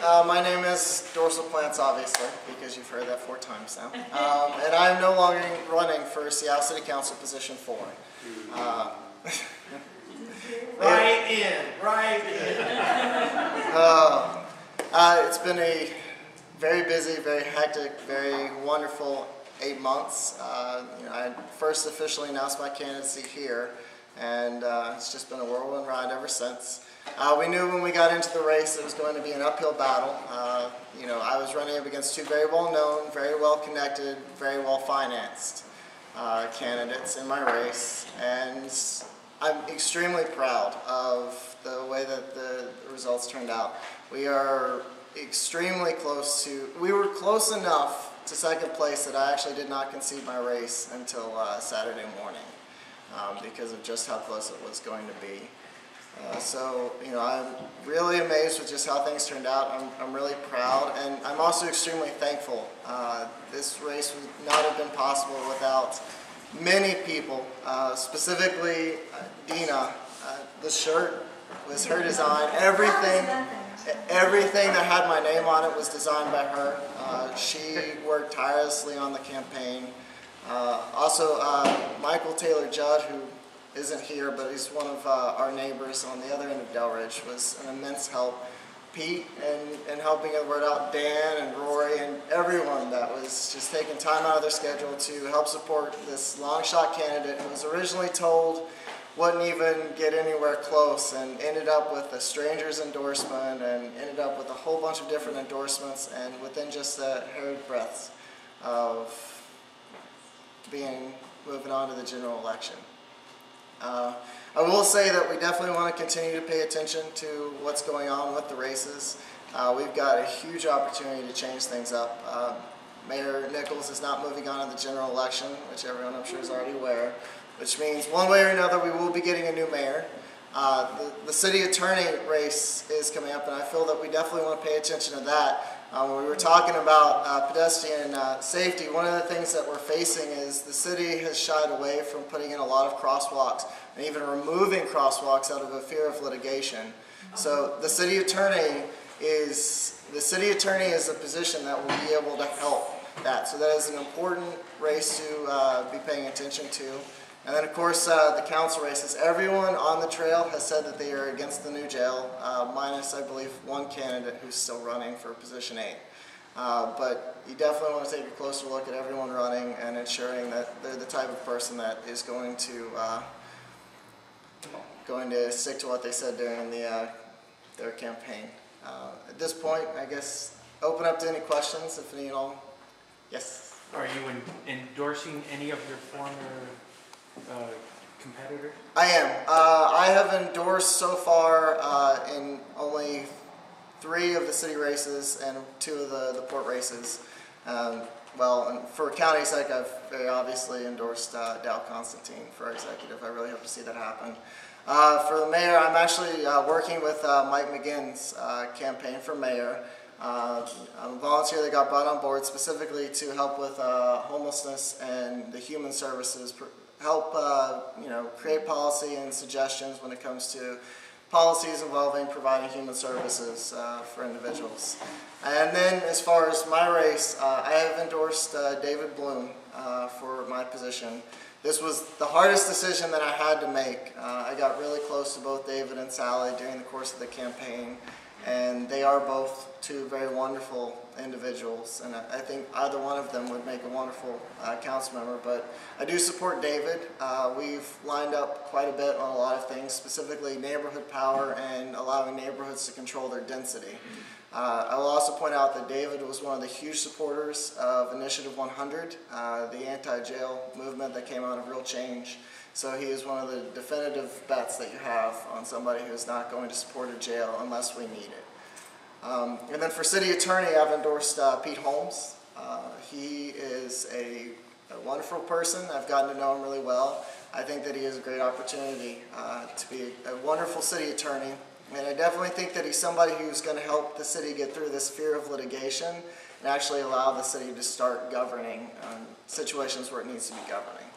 My name is Dorsol Plants, obviously, because you've heard that 4 times now. And I'm no longer running for Seattle City Council position 4. Right in. It's been a very busy, very hectic, very wonderful 8 months. I first officially announced my candidacy here, and it's just been a whirlwind ride ever since. We knew when we got into the race it was going to be an uphill battle. I was running up against 2 very well-known, very well-connected, very well-financed candidates in my race, and I'm extremely proud of the way that the results turned out. We are extremely close to, we were close enough to second place that I actually did not concede my race until Saturday morning because of just how close it was going to be. I'm really amazed with just how things turned out. I'm really proud, and I'm also extremely thankful. This race would not have been possible without many people, specifically Dina. The shirt was her design. Everything that had my name on it was designed by her. She worked tirelessly on the campaign. Also, Michael Taylor Judd, who isn't here, but he's one of our neighbors on the other end of Delridge, was an immense help. Pete and helping get the word out, Dan and Rory and everyone that was just taking time out of their schedule to help support this long shot candidate who was originally told wouldn't even get anywhere close and ended up with a stranger's endorsement and ended up with a whole bunch of different endorsements, and within just a hair's breadth of moving on to the general election. I will say that we definitely want to continue to pay attention to what's going on with the races. We've got a huge opportunity to change things up. Mayor Nichols is not moving on to the general election, which everyone I'm sure is already aware, which means one way or another we will be getting a new mayor. The city attorney race is coming up, and I feel that we definitely want to pay attention to that. When we were talking about pedestrian safety, one of the things that we're facing is the city has shied away from putting in a lot of crosswalks and even removing crosswalks out of a fear of litigation. So the city attorney is a position that will be able to help that. So that is an important race to be paying attention to. And then, of course, the council races. Everyone on the trail has said that they are against the new jail, minus, I believe, 1 candidate who's still running for position 8. But you definitely want to take a closer look at everyone running and ensuring that they're the type of person that is going to stick to what they said during their campaign. At this point, I guess, open up to any questions, if any at all. Yes? Are you endorsing any of your former competitor? I am. I have endorsed so far in only 3 of the city races and 2 of the port races. For county sake, I've very obviously endorsed Dow Constantine for executive. I really hope to see that happen. For the mayor, I'm actually working with Mike McGinn's campaign for mayor. I'm a volunteer that got brought on board specifically to help with homelessness and the human services, help create policy and suggestions when it comes to policies involving providing human services for individuals. And then as far as my race, I have endorsed David Bloom for my position. This was the hardest decision that I had to make. I got really close to both David and Sally during the course of the campaign, and they are both 2 very wonderful individuals, and I think either one of them would make a wonderful council member, but I do support David. We've lined up quite a bit on a lot of things, specifically neighborhood power and allowing neighborhoods to control their density. I will also point out that David was one of the huge supporters of Initiative 100, the anti-jail movement that came out of Real Change. So he is one of the definitive bets that you have on somebody who is not going to support a jail unless we need it. And then for city attorney, I've endorsed Pete Holmes. He is a wonderful person. I've gotten to know him really well. I think that he has a great opportunity to be a wonderful city attorney. And I definitely think that he's somebody who's going to help the city get through this fear of litigation and actually allow the city to start governing situations where it needs to be governing.